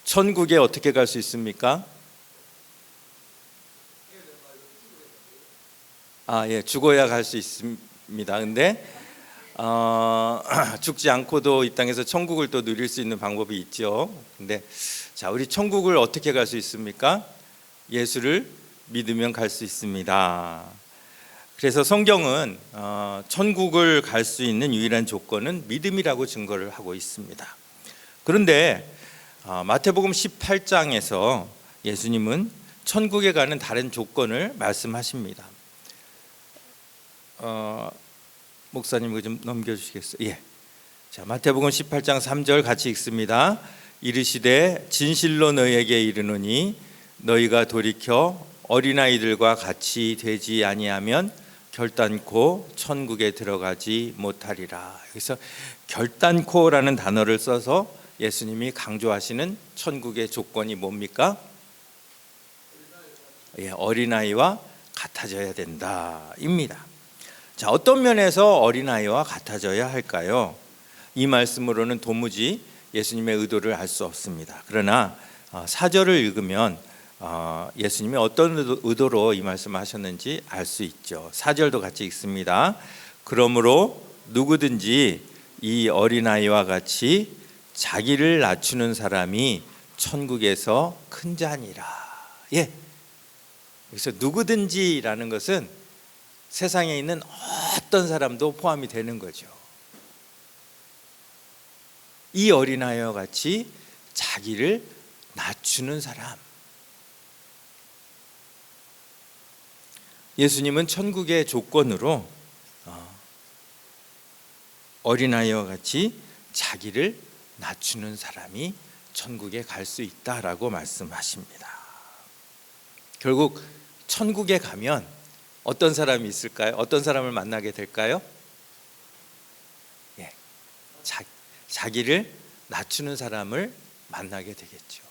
천국에 어떻게 갈 수 있습니까? 죽어야 갈 수 있습니다. 근데 죽지 않고도 이 땅에서 천국을 또 누릴 수 있는 방법이 있죠. 근데 자, 우리 천국을 어떻게 갈 수 있습니까? 예수를 믿으면 갈 수 있습니다. 그래서 성경은 천국을 갈 수 있는 유일한 조건은 믿음이라고 증거를 하고 있습니다. 그런데 마태복음 18장에서 예수님은 천국에 가는 다른 조건을 말씀하십니다. 목사님 이거 좀 넘겨주시겠어요? 예. 자, 마태복음 18장 3절 같이 읽습니다. 이르시되 진실로 너희에게 이르노니 너희가 돌이켜 어린아이들과 같이 되지 아니하면 결단코 천국에 들어가지 못하리라. 여기서 결단코라는 단어를 써서 예수님이 강조하시는 천국의 조건이 뭡니까? 어린아이와 같아져야 된다입니다. 자, 어떤 면에서 어린아이와 같아져야 할까요? 이 말씀으로는 도무지 예수님의 의도를 알 수 없습니다. 그러나 4절을 읽으면 예수님이 어떤 의도로 이 말씀을 하셨는지 알 수 있죠. 4절도 같이 읽습니다. 그러므로 누구든지 이 어린아이와 같이 자기를 낮추는 사람이 천국에서 큰 자니라. 그래서 누구든지라는 것은 세상에 있는 어떤 사람도 포함이 되는 거죠. 이 어린아이와 같이 자기를 낮추는 사람. 예수님은 천국의 조건으로 어린아이와 같이 자기를 낮추는 사람이 천국에 갈 수 있다라고 말씀하십니다. 결국 천국에 가면 어떤 사람이 있을까요? 어떤 사람을 만나게 될까요? 자기를 낮추는 사람을 만나게 되겠죠.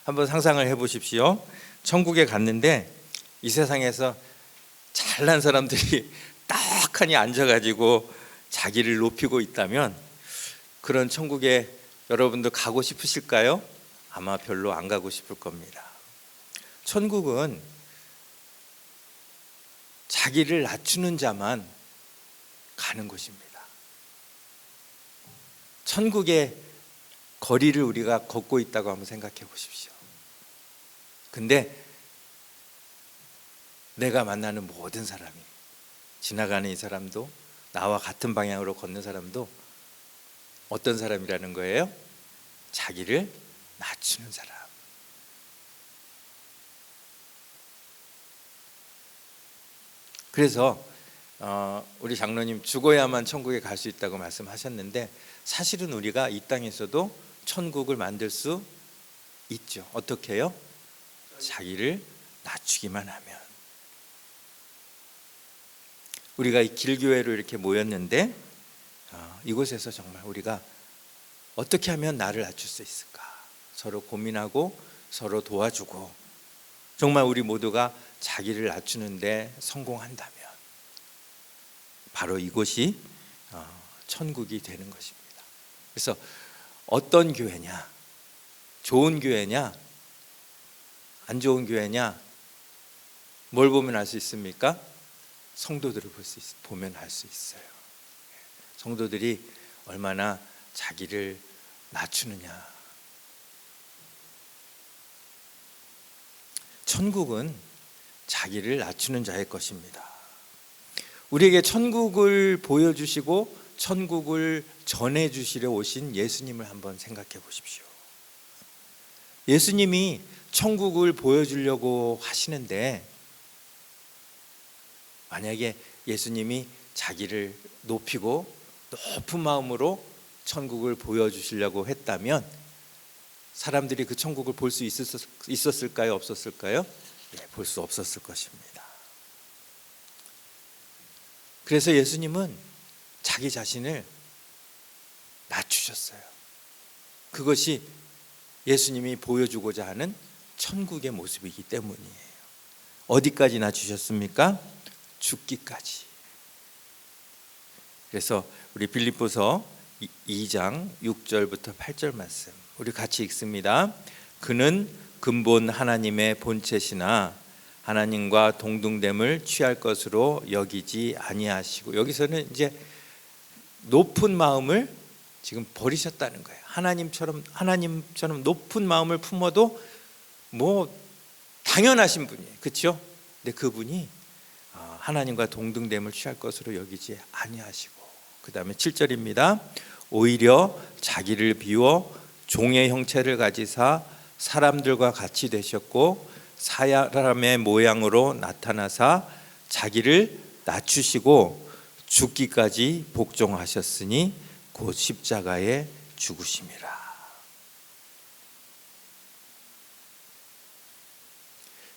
한번 상상을 해보십시오. 천국에 갔는데 이 세상에서 잘난 사람들이 딱하니 앉아가지고 자기를 높이고 있다면 그런 천국에 여러분도 가고 싶으실까요? 아마 별로 안 가고 싶을 겁니다. 천국은 자기를 낮추는 자만 가는 곳입니다. 천국의 거리를 우리가 걷고 있다고 한번 생각해 보십시오. 근데 내가 만나는 모든 사람이, 지나가는 이 사람도 나와 같은 방향으로 걷는 사람도 어떤 사람이라는 거예요? 자기를 낮추는 사람. 그래서 우리 장로님 죽어야만 천국에 갈 수 있다고 말씀하셨는데 사실은 우리가 이 땅에서도 천국을 만들 수 있죠. 어떻게 해요? 자기를 낮추기만 하면. 우리가 이 길교회로 이렇게 모였는데 이곳에서 정말 우리가 어떻게 하면 나를 낮출 수 있을까? 서로 고민하고 서로 도와주고 정말 우리 모두가 자기를 낮추는데 성공한다면 바로 이곳이 천국이 되는 것입니다. 그래서 어떤 교회냐? 좋은 교회냐? 안 좋은 교회냐? 뭘 보면 알 수 있습니까? 성도들을 보면 알 수 있어요. 성도들이 얼마나 자기를 낮추느냐. 천국은 자기를 낮추는 자의 것입니다. 우리에게 천국을 보여주시고 천국을 전해주시려 오신 예수님을 한번 생각해 보십시오. 예수님이 천국을 보여주려고 하시는데 만약에 예수님이 자기를 높이고 높은 마음으로 천국을 보여주시려고 했다면 사람들이 그 천국을 볼 수 있었을까요? 없었을까요? 볼 수 없었을 것입니다. 그래서 예수님은 자기 자신을 낮추셨어요. 그것이 예수님이 보여주고자 하는 천국의 모습이기 때문이에요. 어디까지 낮추셨습니까? 죽기까지. 그래서 우리 빌립보서 2장 6절부터 8절 말씀 우리 같이 읽습니다. 그는 근본 하나님의 본체시나 하나님과 동등됨을 취할 것으로 여기지 아니하시고, 여기서는 이제 높은 마음을 지금 버리셨다는 거예요. 하나님처럼 높은 마음을 품어도 뭐 당연하신 분이에요. 그렇죠? 근데 그분이 하나님과 동등됨을 취할 것으로 여기지 아니하시고, 그 다음에 7절입니다. 오히려 자기를 비워 종의 형체를 가지사 사람들과 같이 되셨고 사람의 모양으로 나타나사 자기를 낮추시고 죽기까지 복종하셨으니 곧 십자가에 죽으심이라.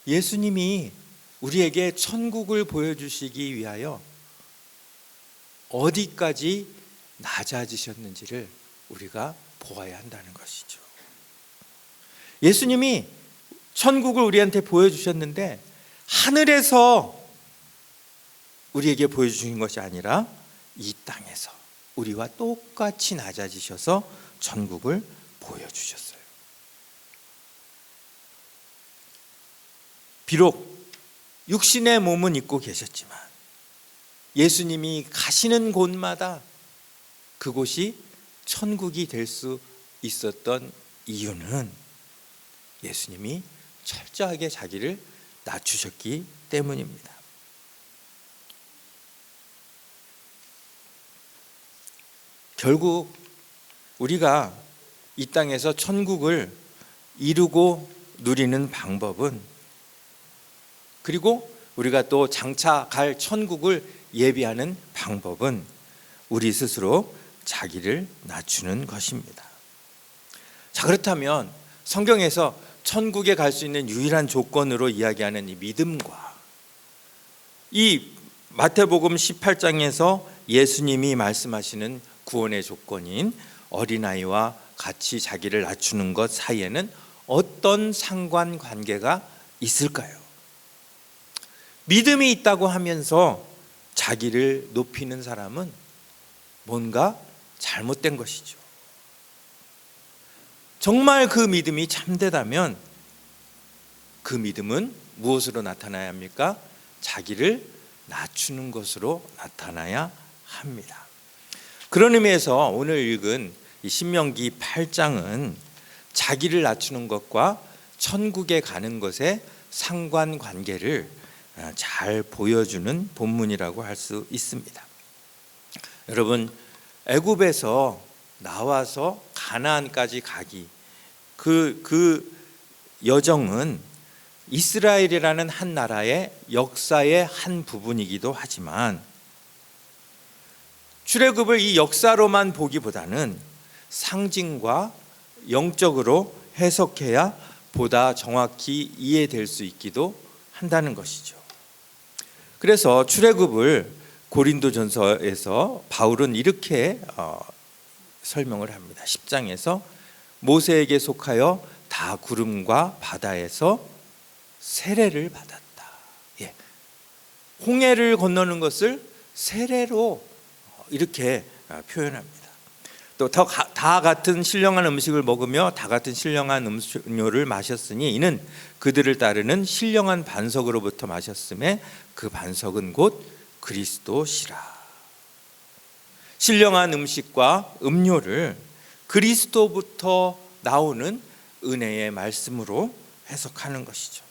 예수님이 우리에게 천국을 보여주시기 위하여 어디까지 낮아지셨는지를 우리가 보아야 한다는 것이죠. 예수님이 천국을 우리한테 보여주셨는데 하늘에서 우리에게 보여주신 것이 아니라 이 땅에서 우리와 똑같이 낮아지셔서 천국을 보여주셨어요. 비록 육신의 몸은 입고 계셨지만 예수님이 가시는 곳마다 그곳이 천국이 될 수 있었던 이유는 예수님이 철저하게 자기를 낮추셨기 때문입니다. 결국 우리가 이 땅에서 천국을 이루고 누리는 방법은, 그리고 우리가 또 장차 갈 천국을 예비하는 방법은 우리 스스로 자기를 낮추는 것입니다. 자, 그렇다면 성경에서 천국에 갈 수 있는 유일한 조건으로 이야기하는 이 믿음과 이 마태복음 18장에서 예수님이 말씀하시는 구원의 조건인 어린아이와 같이 자기를 낮추는 것 사이에는 어떤 상관관계가 있을까요? 믿음이 있다고 하면서 자기를 높이는 사람은 뭔가 잘못된 것이죠. 정말 그 믿음이 참되다면 그 믿음은 무엇으로 나타나야 합니까? 자기를 낮추는 것으로 나타나야 합니다. 그런 의미에서 오늘 읽은 이 신명기 8장은 자기를 낮추는 것과 천국에 가는 것의 상관관계를 잘 보여주는 본문이라고 할 수 있습니다. 여러분, 애굽에서 나와서 가나안까지 가기, 그 여정은 이스라엘이라는 한 나라의 역사의 한 부분이기도 하지만 출애굽을 이 역사로만 보기보다는 상징과 영적으로 해석해야 보다 정확히 이해될 수 있기도 한다는 것이죠. 그래서 출애굽을 고린도전서에서 바울은 이렇게 설명을 합니다. 10장에서 모세에게 속하여 다 구름과 바다에서 세례를 받았다. 예. 홍해를 건너는 것을 세례로 이렇게 표현합니다. 또 다 같은 신령한 음식을 먹으며 다 같은 신령한 음료를 마셨으니 이는 그들을 따르는 신령한 반석으로부터 마셨음에 그 반석은 곧 그리스도시라. 신령한 음식과 음료를 그리스도부터 나오는 은혜의 말씀으로 해석하는 것이죠.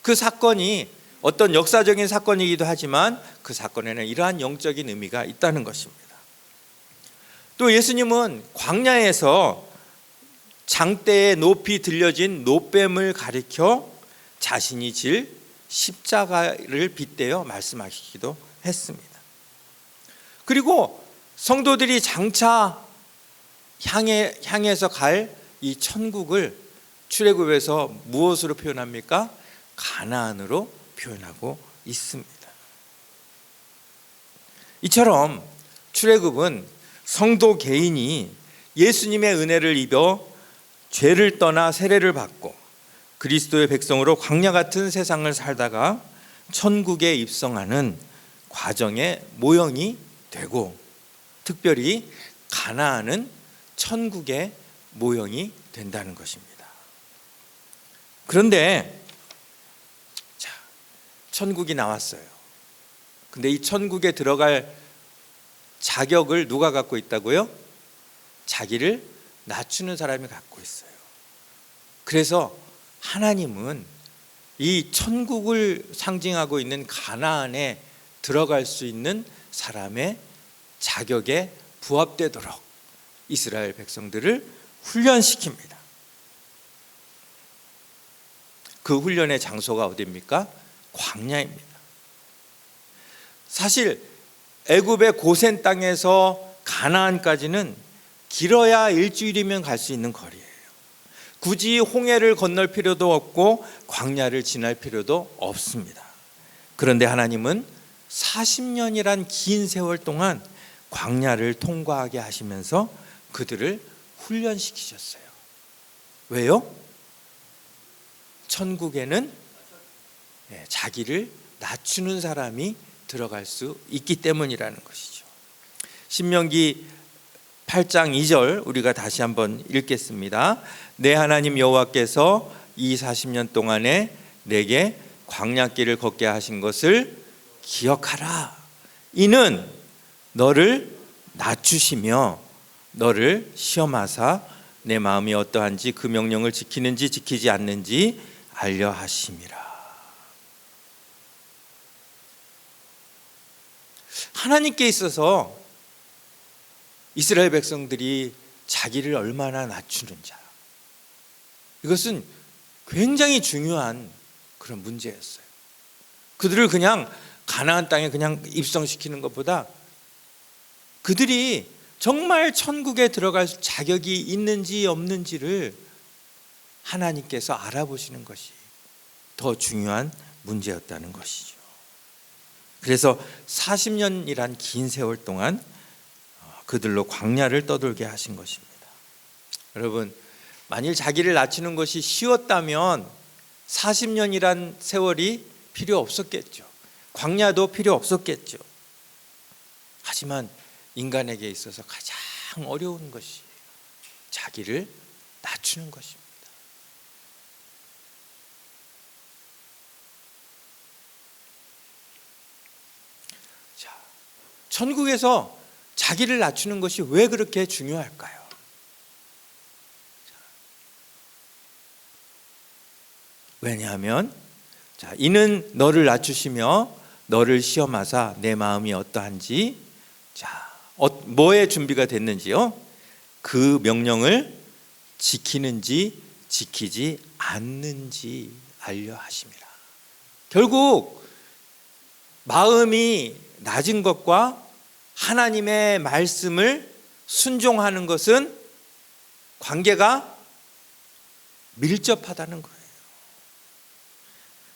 그 사건이 어떤 역사적인 사건이기도 하지만 그 사건에는 이러한 영적인 의미가 있다는 것입니다. 또 예수님은 광야에서 장대에 높이 들려진 노뱀을 가리켜 자신이 질 십자가를 빗대어 말씀하시기도 했습니다. 그리고 성도들이 장차 향해서 갈 이 천국을 출애굽에서 무엇으로 표현합니까? 가나안으로 표현하고 있습니다. 이처럼 출애굽은 성도 개인이 예수님의 은혜를 입어 죄를 떠나 세례를 받고 그리스도의 백성으로 광야 같은 세상을 살다가 천국에 입성하는 과정의 모형이 되고, 특별히 가나안은 천국의 모형이 된다는 것입니다. 그런데 자, 천국이 나왔어요. 근데 이 천국에 들어갈 자격을 누가 갖고 있다고요? 자기를 낮추는 사람이 갖고 있어요. 그래서 하나님은 이 천국을 상징하고 있는 가나안에 들어갈 수 있는 사람의 자격에 부합되도록 이스라엘 백성들을 훈련시킵니다. 그 훈련의 장소가 어디입니까? 광야입니다. 사실 애굽의 고센 땅에서 가나안까지는 길어야 일주일이면 갈 수 있는 거리예요. 굳이 홍해를 건널 필요도 없고 광야를 지날 필요도 없습니다. 그런데 하나님은 40년이란 긴 세월 동안 광야를 통과하게 하시면서 그들을 훈련시키셨어요. 왜요? 천국에는 자기를 낮추는 사람이 들어갈 수 있기 때문이라는 것이죠. 신명기 8장 2절 우리가 다시 한번 읽겠습니다. 내 하나님 여호와께서 이 40년 동안에 내게 광야길을 걷게 하신 것을 기억하라. 이는 너를 낮추시며 너를 시험하사 내 마음이 어떠한지 그 명령을 지키는지 지키지 않는지 알려 하심이라. 하나님께 있어서 이스라엘 백성들이 자기를 얼마나 낮추는지, 이것은 굉장히 중요한 그런 문제였어요. 그들을 그냥 가나안 땅에 그냥 입성시키는 것보다 그들이 정말 천국에 들어갈 자격이 있는지 없는지를 하나님께서 알아보시는 것이 더 중요한 문제였다는 것이죠. 그래서 40년이란 긴 세월 동안 그들로 광야를 떠돌게 하신 것입니다. 여러분, 만일 자기를 낮추는 것이 쉬웠다면 40년이란 세월이 필요 없었겠죠. 광야도 필요 없었겠죠. 하지만 인간에게 있어서 가장 어려운 것이 자기를 낮추는 것입니다. 자, 천국에서 자기를 낮추는 것이 왜 그렇게 중요할까요? 왜냐하면 이는 너를 낮추시며 너를 시험하사 내 마음이 어떠한지, 뭐에 준비가 됐는지요? 그 명령을 지키는지 지키지 않는지 알려 하심이라. 결국 마음이 낮은 것과 하나님의 말씀을 순종하는 것은 관계가 밀접하다는 거예요.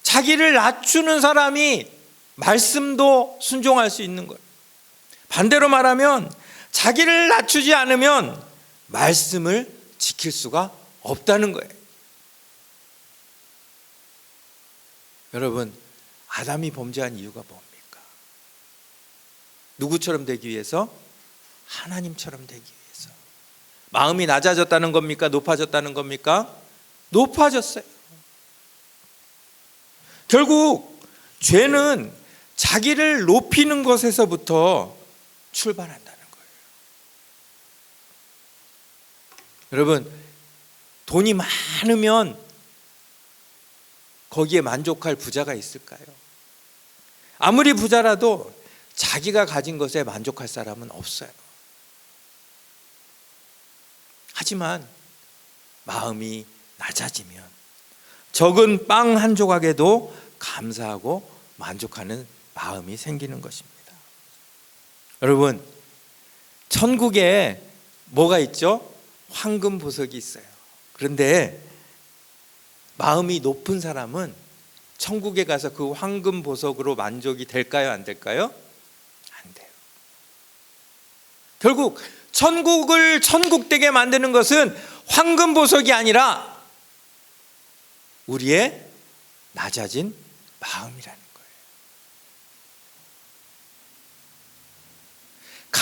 자기를 낮추는 사람이 말씀도 순종할 수 있는 거예요. 반대로 말하면 자기를 낮추지 않으면 말씀을 지킬 수가 없다는 거예요. 여러분, 아담이 범죄한 이유가 뭡니까? 누구처럼 되기 위해서? 하나님처럼 되기 위해서. 마음이 낮아졌다는 겁니까? 높아졌다는 겁니까? 높아졌어요. 결국 죄는 자기를 높이는 것에서부터 출발한다는 거예요. 여러분, 돈이 많으면 거기에 만족할 부자가 있을까요? 아무리 부자라도 자기가 가진 것에 만족할 사람은 없어요. 하지만 마음이 낮아지면 적은 빵 한 조각에도 감사하고 만족하는 마음이 생기는 것입니다. 여러분, 천국에 뭐가 있죠? 황금 보석이 있어요. 그런데 마음이 높은 사람은 천국에 가서 그 황금 보석으로 만족이 될까요? 안 될까요? 안 돼요. 결국 천국을 천국되게 만드는 것은 황금 보석이 아니라 우리의 낮아진 마음이라는 거예요.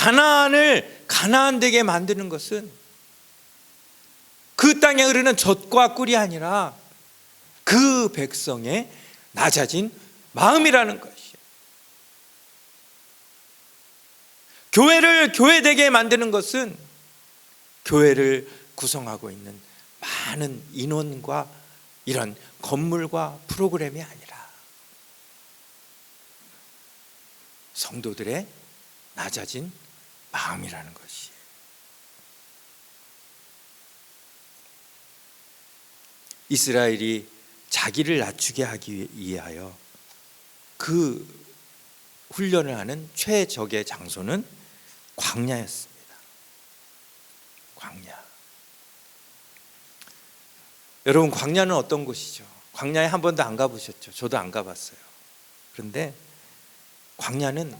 가나안을 가나안 되게 만드는 것은 그 땅에 흐르는 젖과 꿀이 아니라 그 백성의 낮아진 마음이라는 것이에요. 교회를 교회되게 만드는 것은 교회를 구성하고 있는 많은 인원과 이런 건물과 프로그램이 아니라 성도들의 낮아진 마음이라는 것이에요. 이스라엘이 자기를 낮추게 하기 위하여 그 훈련을 하는 최적의 장소는 광야였습니다. 광야. 여러분, 광야는 어떤 곳이죠? 광야에 한 번도 안 가보셨죠? 저도 안 가봤어요. 그런데 광야는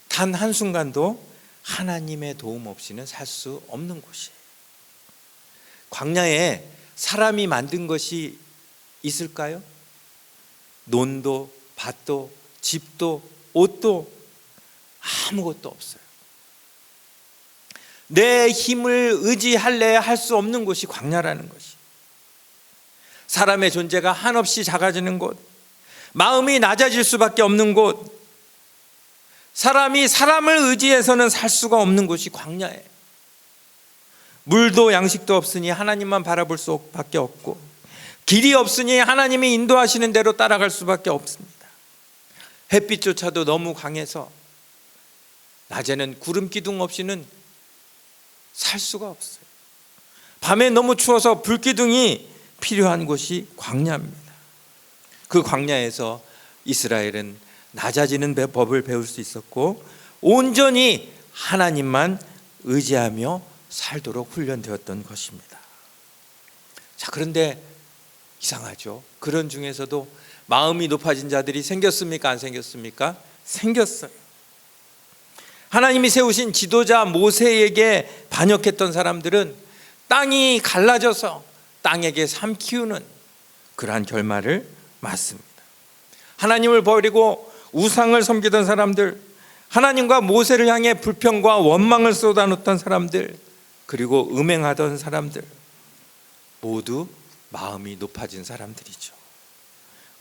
단 한순간도 하나님의 도움 없이는 살 수 없는 곳이에요. 광야에 사람이 만든 것이 있을까요? 논도, 밭도, 집도, 옷도 아무것도 없어요. 내 힘을 의지할래야 할 수 없는 곳이 광야라는 것이. 사람의 존재가 한없이 작아지는 곳, 마음이 낮아질 수밖에 없는 곳, 사람이 사람을 의지해서는 살 수가 없는 곳이 광야예요. 물도 양식도 없으니 하나님만 바라볼 수밖에 없고, 길이 없으니 하나님이 인도하시는 대로 따라갈 수밖에 없습니다. 햇빛조차도 너무 강해서 낮에는 구름 기둥 없이는 살 수가 없어요. 밤에 너무 추워서 불기둥이 필요한 곳이 광야입니다. 그 광야에서 이스라엘은 낮아지는 법을 배울 수 있었고 온전히 하나님만 의지하며 살도록 훈련되었던 것입니다. 자, 그런데 이상하죠. 그런 중에서도 마음이 높아진 자들이 생겼습니까? 안 생겼습니까? 생겼어요. 하나님이 세우신 지도자 모세에게 반역했던 사람들은 땅이 갈라져서 땅에게 삼키우는 그러한 결말을 맞습니다. 하나님을 버리고 우상을 섬기던 사람들, 하나님과 모세를 향해 불평과 원망을 쏟아놓던 사람들, 그리고 음행하던 사람들, 모두 마음이 높아진 사람들이죠.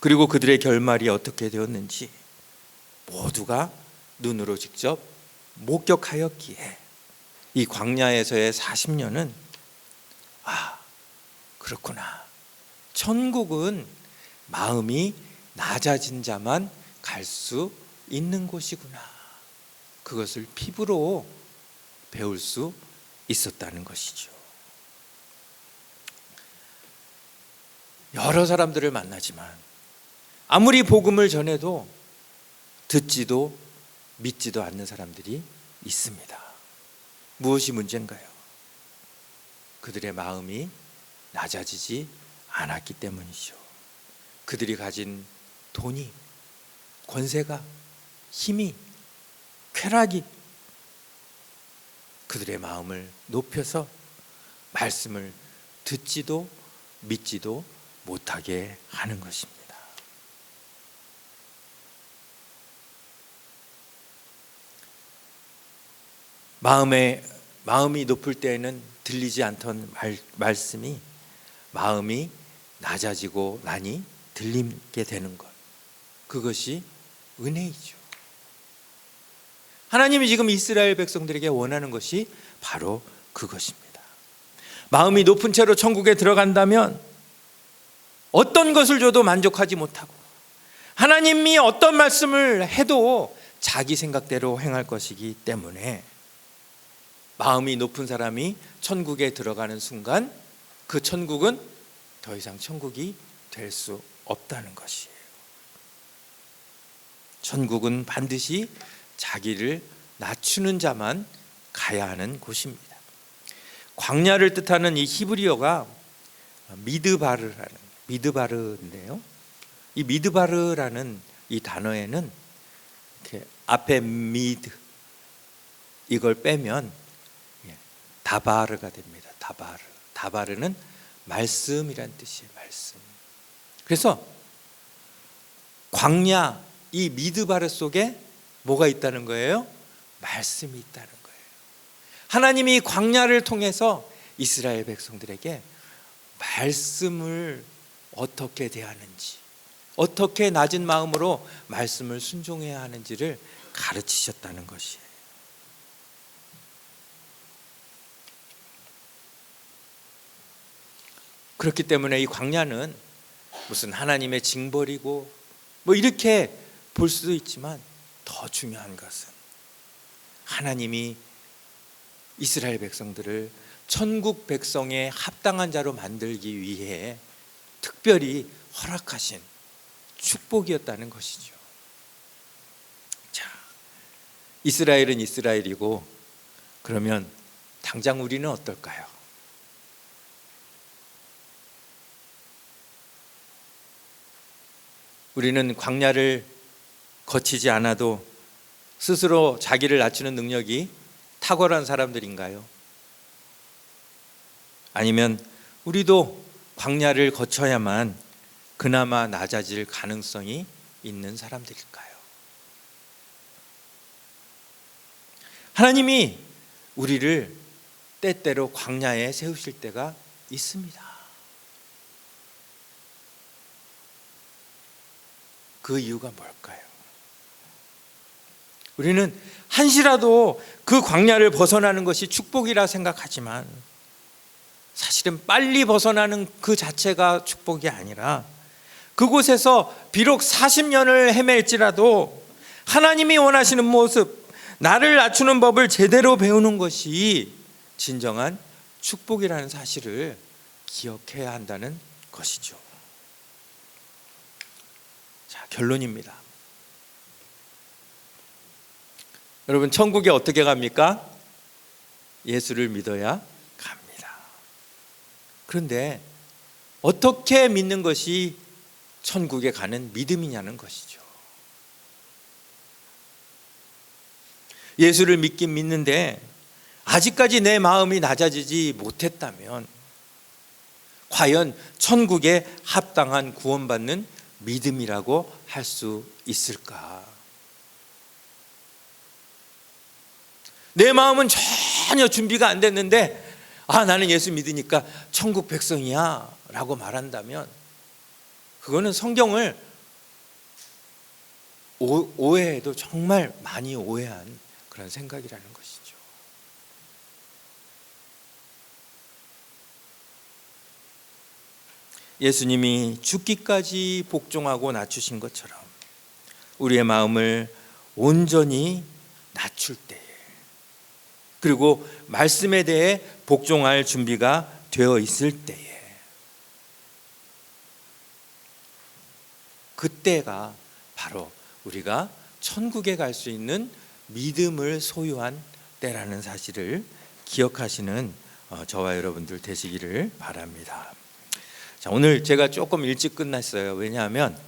그리고 그들의 결말이 어떻게 되었는지 모두가 눈으로 직접 목격하였기에 이 광야에서의 40년은 그렇구나, 천국은 마음이 낮아진 자만 갈 수 있는 곳이구나, 그것을 피부로 배울 수 있었다는 것이죠. 여러 사람들을 만나지만 아무리 복음을 전해도 듣지도 믿지도 않는 사람들이 있습니다. 무엇이 문제인가요? 그들의 마음이 낮아지지 않았기 때문이죠. 그들이 가진 돈이, 권세가, 힘이, 쾌락이 그들의 마음을 높여서 말씀을 듣지도 믿지도 못하게 하는 것입니다. 마음이 높을 때에는 들리지 않던 말씀이 마음이 낮아지고 나니 들리게 되는 것, 그것이 은혜이죠. 하나님이 지금 이스라엘 백성들에게 원하는 것이 바로 그것입니다. 마음이 높은 채로 천국에 들어간다면 어떤 것을 줘도 만족하지 못하고 하나님이 어떤 말씀을 해도 자기 생각대로 행할 것이기 때문에 마음이 높은 사람이 천국에 들어가는 순간 그 천국은 더 이상 천국이 될 수 없다는 것이에요. 천국은 반드시 자기를 낮추는 자만 가야 하는 곳입니다. 광야를 뜻하는 이 히브리어가 미드바르인데요. 이 미드바르라는 이 단어에는 이렇게 앞에 미드 이걸 빼면 다바르가 됩니다. 다바르는 말씀이란 뜻이에요. 말씀. 그래서 광야 이 미드바르 속에 뭐가 있다는 거예요? 말씀이 있다는 거예요. 하나님이 광야를 통해서 이스라엘 백성들에게 말씀을 어떻게 대하는지, 어떻게 낮은 마음으로 말씀을 순종해야 하는지를 가르치셨다는 것이에요. 그렇기 때문에 이 광야는 무슨 하나님의 징벌이고 뭐 이렇게 볼 수도 있지만, 더 중요한 것은 하나님이 이스라엘 백성들을 천국 백성에 합당한 자로 만들기 위해 특별히 허락하신 축복이었다는 것이죠. 자, 이스라엘은 이스라엘이고, 그러면 당장 우리는 어떨까요? 우리는 광야를 거치지 않아도 스스로 자기를 낮추는 능력이 탁월한 사람들인가요? 아니면 우리도 광야를 거쳐야만 그나마 낮아질 가능성이 있는 사람들일까요? 하나님이 우리를 때때로 광야에 세우실 때가 있습니다. 그 이유가 뭘까요? 우리는 한시라도 그 광야를 벗어나는 것이 축복이라 생각하지만, 사실은 빨리 벗어나는 그 자체가 축복이 아니라, 그곳에서 비록 40년을 헤맬지라도 하나님이 원하시는 모습, 나를 낮추는 법을 제대로 배우는 것이 진정한 축복이라는 사실을 기억해야 한다는 것이죠. 자, 결론입니다. 여러분, 천국에 어떻게 갑니까? 예수를 믿어야 갑니다. 그런데 어떻게 믿는 것이 천국에 가는 믿음이냐는 것이죠. 예수를 믿긴 믿는데 아직까지 내 마음이 낮아지지 못했다면, 과연 천국에 합당한 구원받는 믿음이라고 할 수 있을까? 내 마음은 전혀 준비가 안 됐는데, 나는 예수 믿으니까 천국 백성이야 라고 말한다면, 그거는 성경을 오해해도 정말 많이 오해한 그런 생각이라는 것이죠. 예수님이 죽기까지 복종하고 낮추신 것처럼 우리의 마음을 온전히 낮출 때에, 그리고 말씀에 대해 복종할 준비가 되어 있을 때에, 그때가 바로 우리가 천국에 갈 수 있는 믿음을 소유한 때라는 사실을 기억하시는 저와 여러분들 되시기를 바랍니다. 자, 오늘 제가 조금 일찍 끝났어요. 왜냐하면